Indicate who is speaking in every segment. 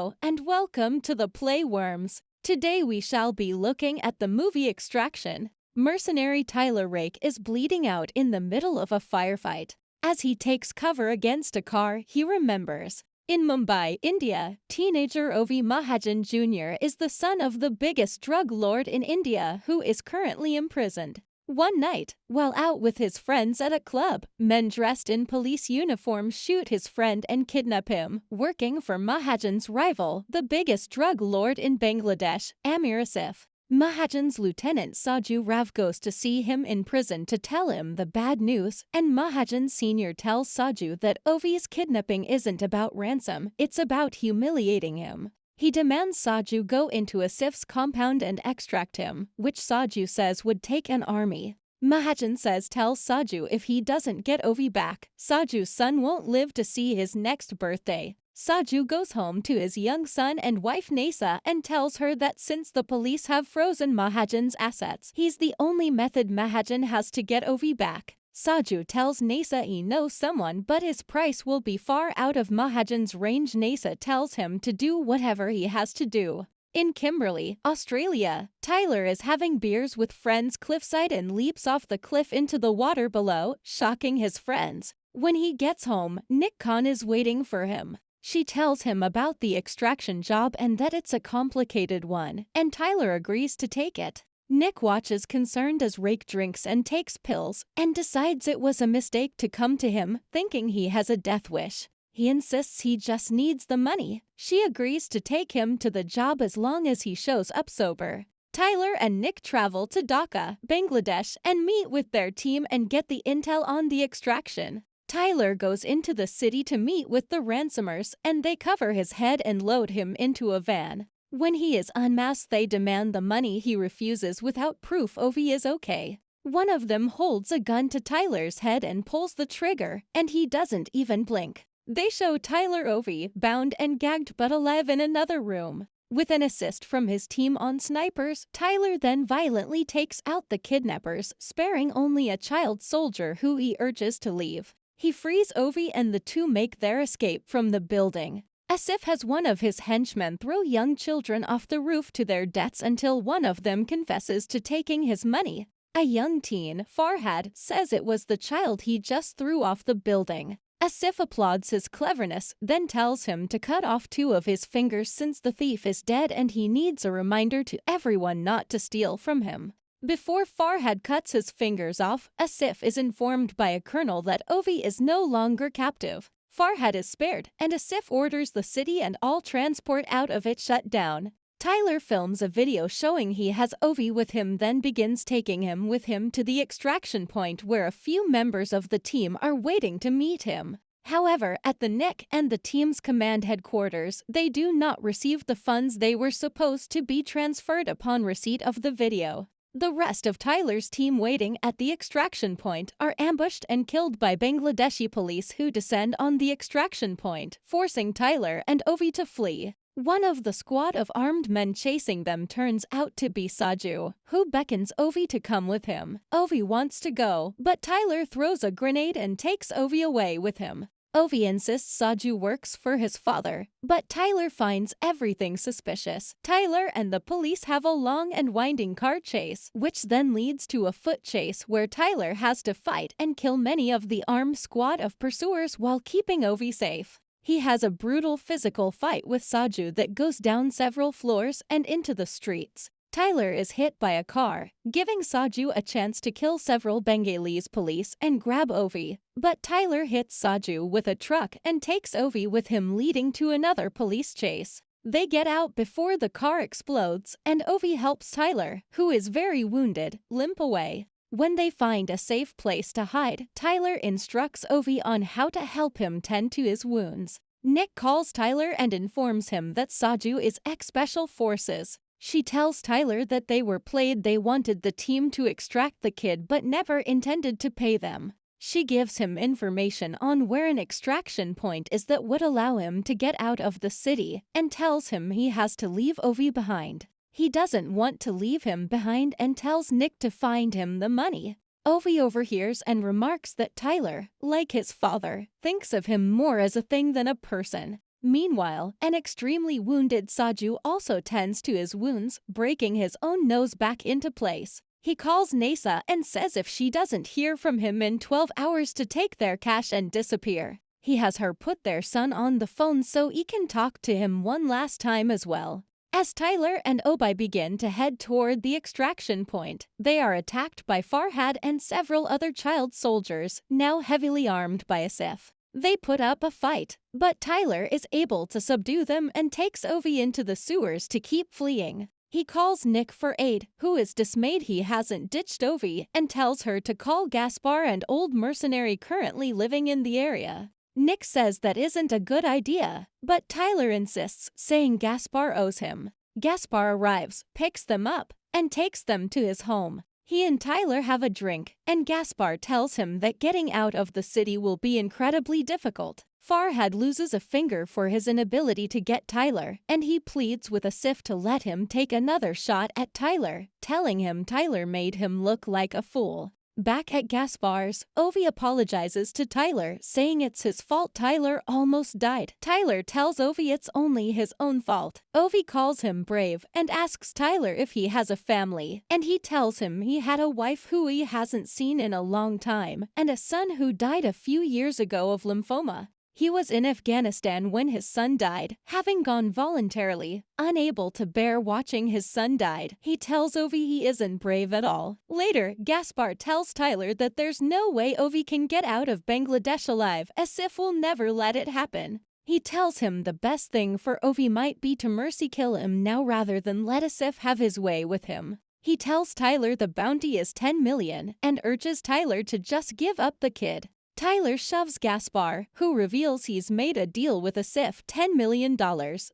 Speaker 1: Hello and welcome to the Playworms. Today we shall be looking at the movie Extraction. Mercenary Tyler Rake is bleeding out in the middle of a firefight. As he takes cover against a car, he remembers. In Mumbai, India, teenager Ovi Mahajan Jr. is the son of the biggest drug lord in India who is currently imprisoned. One night, while out with his friends at a club, men dressed in police uniforms shoot his friend and kidnap him, working for Mahajan's rival, the biggest drug lord in Bangladesh, Amir Asif. Mahajan's lieutenant Saju Rav goes to see him in prison to tell him the bad news, and Mahajan Sr. tells Saju that Ovi's kidnapping isn't about ransom, it's about humiliating him. He demands Saju go into Asif's compound and extract him, which Saju says would take an army. Mahajan tells Saju if he doesn't get Ovi back, Saju's son won't live to see his next birthday. Saju goes home to his young son and wife Nasa and tells her that since the police have frozen Mahajan's assets, he's the only method Mahajan has to get Ovi back. Saju tells Nasa he knows someone, but his price will be far out of Mahajan's range. Nasa tells him to do whatever he has to do. In Kimberley, Australia, Tyler is having beers with friends cliffside and leaps off the cliff into the water below, shocking his friends. When he gets home, Nick Khan is waiting for him. She tells him about the extraction job and that it's a complicated one, and Tyler agrees to take it. Nick watches concerned as Rake drinks and takes pills and decides it was a mistake to come to him, thinking he has a death wish. He insists he just needs the money. She agrees to take him to the job as long as he shows up sober. Tyler and Nick travel to Dhaka, Bangladesh, and meet with their team and get the intel on the extraction. Tyler goes into the city to meet with the ransomers, and they cover his head and load him into a van. When he is unmasked, they demand the money. He refuses without proof Ovi is okay. One of them holds a gun to Tyler's head and pulls the trigger, and he doesn't even blink. They show Tyler Ovi, bound and gagged but alive in another room. With an assist from his team on snipers, Tyler then violently takes out the kidnappers, sparing only a child soldier who he urges to leave. He frees Ovi and the two make their escape from the building. Asif has one of his henchmen throw young children off the roof to their deaths until one of them confesses to taking his money. A young teen, Farhad, says it was the child he just threw off the building. Asif applauds his cleverness, then tells him to cut off 2 of his fingers since the thief is dead and he needs a reminder to everyone not to steal from him. Before Farhad cuts his fingers off, Asif is informed by a colonel that Ovi is no longer captive. Farhad is spared, and Asif orders the city and all transport out of it shut down. Tyler films a video showing he has Ovi with him, then begins taking him with him to the extraction point where a few members of the team are waiting to meet him. However, at the Nick and the team's command headquarters, they do not receive the funds they were supposed to be transferred upon receipt of the video. The rest of Tyler's team waiting at the extraction point are ambushed and killed by Bangladeshi police who descend on the extraction point, forcing Tyler and Ovi to flee. One of the squad of armed men chasing them turns out to be Saju, who beckons Ovi to come with him. Ovi wants to go, but Tyler throws a grenade and takes Ovi away with him. Ovi insists Saju works for his father, but Tyler finds everything suspicious. Tyler and the police have a long and winding car chase, which then leads to a foot chase where Tyler has to fight and kill many of the armed squad of pursuers while keeping Ovi safe. He has a brutal physical fight with Saju that goes down several floors and into the streets. Tyler is hit by a car, giving Saju a chance to kill several Bengalese police and grab Ovi. But Tyler hits Saju with a truck and takes Ovi with him, leading to another police chase. They get out before the car explodes, and Ovi helps Tyler, who is very wounded, limp away. When they find a safe place to hide, Tyler instructs Ovi on how to help him tend to his wounds. Nick calls Tyler and informs him that Saju is ex-Special Forces. She tells Tyler that they were played. They wanted the team to extract the kid but never intended to pay them. She gives him information on where an extraction point is that would allow him to get out of the city and tells him he has to leave Ovi behind. He doesn't want to leave him behind and tells Nick to find him the money. Ovi overhears and remarks that Tyler, like his father, thinks of him more as a thing than a person. Meanwhile, an extremely wounded Saju also tends to his wounds, breaking his own nose back into place. He calls Nasa and says if she doesn't hear from him in 12 hours to take their cash and disappear. He has her put their son on the phone so he can talk to him one last time as well. As Tyler and Obi begin to head toward the extraction point, they are attacked by Farhad and several other child soldiers, now heavily armed by a Sif. They put up a fight, but Tyler is able to subdue them and takes Ovi into the sewers to keep fleeing. He calls Nick for aid, who is dismayed he hasn't ditched Ovi, and tells her to call Gaspar and old mercenary currently living in the area. Nick says that isn't a good idea, but Tyler insists, saying Gaspar owes him. Gaspar arrives, picks them up, and takes them to his home. He and Tyler have a drink, and Gaspar tells him that getting out of the city will be incredibly difficult. Farhad loses a finger for his inability to get Tyler, and he pleads with a Sif to let him take another shot at Tyler, telling him Tyler made him look like a fool. Back at Gaspar's, Ovi apologizes to Tyler, saying it's his fault Tyler almost died. Tyler tells Ovi it's only his own fault. Ovi calls him brave and asks Tyler if he has a family, and he tells him he had a wife who he hasn't seen in a long time, and a son who died a few years ago of lymphoma. He was in Afghanistan when his son died, having gone voluntarily, unable to bear watching his son died. He tells Ovi he isn't brave at all. Later, Gaspar tells Tyler that there's no way Ovi can get out of Bangladesh alive, as Sif will never let it happen. He tells him the best thing for Ovi might be to mercy kill him now rather than let a Sif have his way with him. He tells Tyler the bounty is 10 million and urges Tyler to just give up the kid. Tyler shoves Gaspar, who reveals he's made a deal with a Sif $10 million.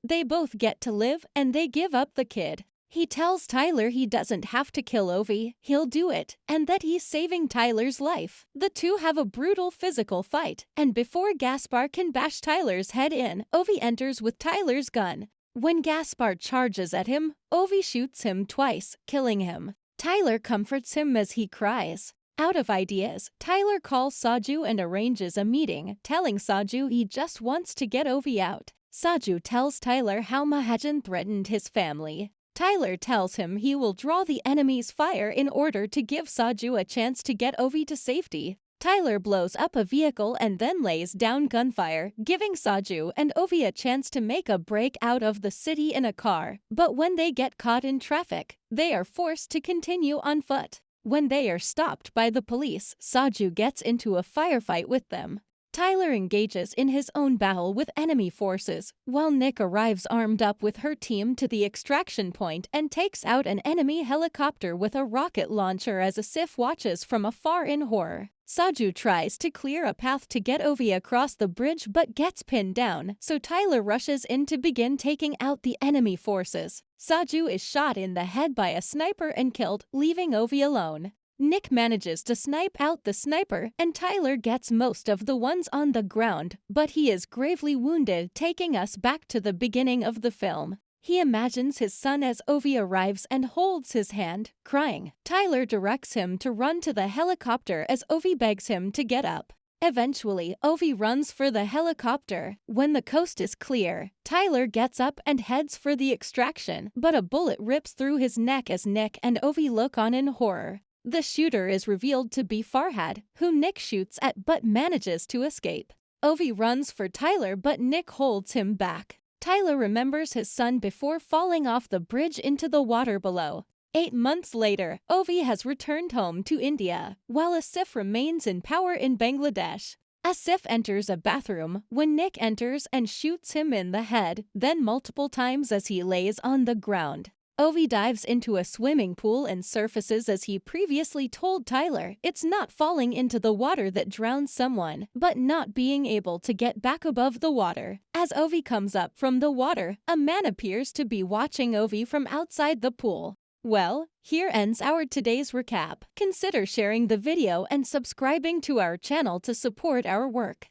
Speaker 1: They both get to live and they give up the kid. He tells Tyler he doesn't have to kill Ovi, he'll do it, and that he's saving Tyler's life. The two have a brutal physical fight, and before Gaspar can bash Tyler's head in, Ovi enters with Tyler's gun. When Gaspar charges at him, Ovi shoots him twice, killing him. Tyler comforts him as he cries. Out of ideas, Tyler calls Saju and arranges a meeting, telling Saju he just wants to get Ovi out. Saju tells Tyler how Mahajan threatened his family. Tyler tells him he will draw the enemy's fire in order to give Saju a chance to get Ovi to safety. Tyler blows up a vehicle and then lays down gunfire, giving Saju and Ovi a chance to make a break out of the city in a car. But when they get caught in traffic, they are forced to continue on foot. When they are stopped by the police, Saju gets into a firefight with them. Tyler engages in his own battle with enemy forces, while Nick arrives armed up with her team to the extraction point and takes out an enemy helicopter with a rocket launcher as a Sif watches from afar in horror. Saju tries to clear a path to get Ovi across the bridge but gets pinned down, so Tyler rushes in to begin taking out the enemy forces. Saju is shot in the head by a sniper and killed, leaving Ovi alone. Nick manages to snipe out the sniper, and Tyler gets most of the ones on the ground, but he is gravely wounded, taking us back to the beginning of the film. He imagines his son as Ovi arrives and holds his hand, crying. Tyler directs him to run to the helicopter as Ovi begs him to get up. Eventually, Ovi runs for the helicopter. When the coast is clear, Tyler gets up and heads for the extraction, but a bullet rips through his neck as Nick and Ovi look on in horror. The shooter is revealed to be Farhad, who Nick shoots at but manages to escape. Ovi runs for Tyler but Nick holds him back. Tyler remembers his son before falling off the bridge into the water below. 8 months later, Ovi has returned home to India, while a Sif remains in power in Bangladesh. A Sif enters a bathroom when Nick enters and shoots him in the head, then multiple times as he lays on the ground. Ovi dives into a swimming pool and surfaces as he previously told Tyler it's not falling into the water that drowns someone, but not being able to get back above the water. As Ovi comes up from the water, a man appears to be watching Ovi from outside the pool. Well, here ends our today's recap. Consider sharing the video and subscribing to our channel to support our work.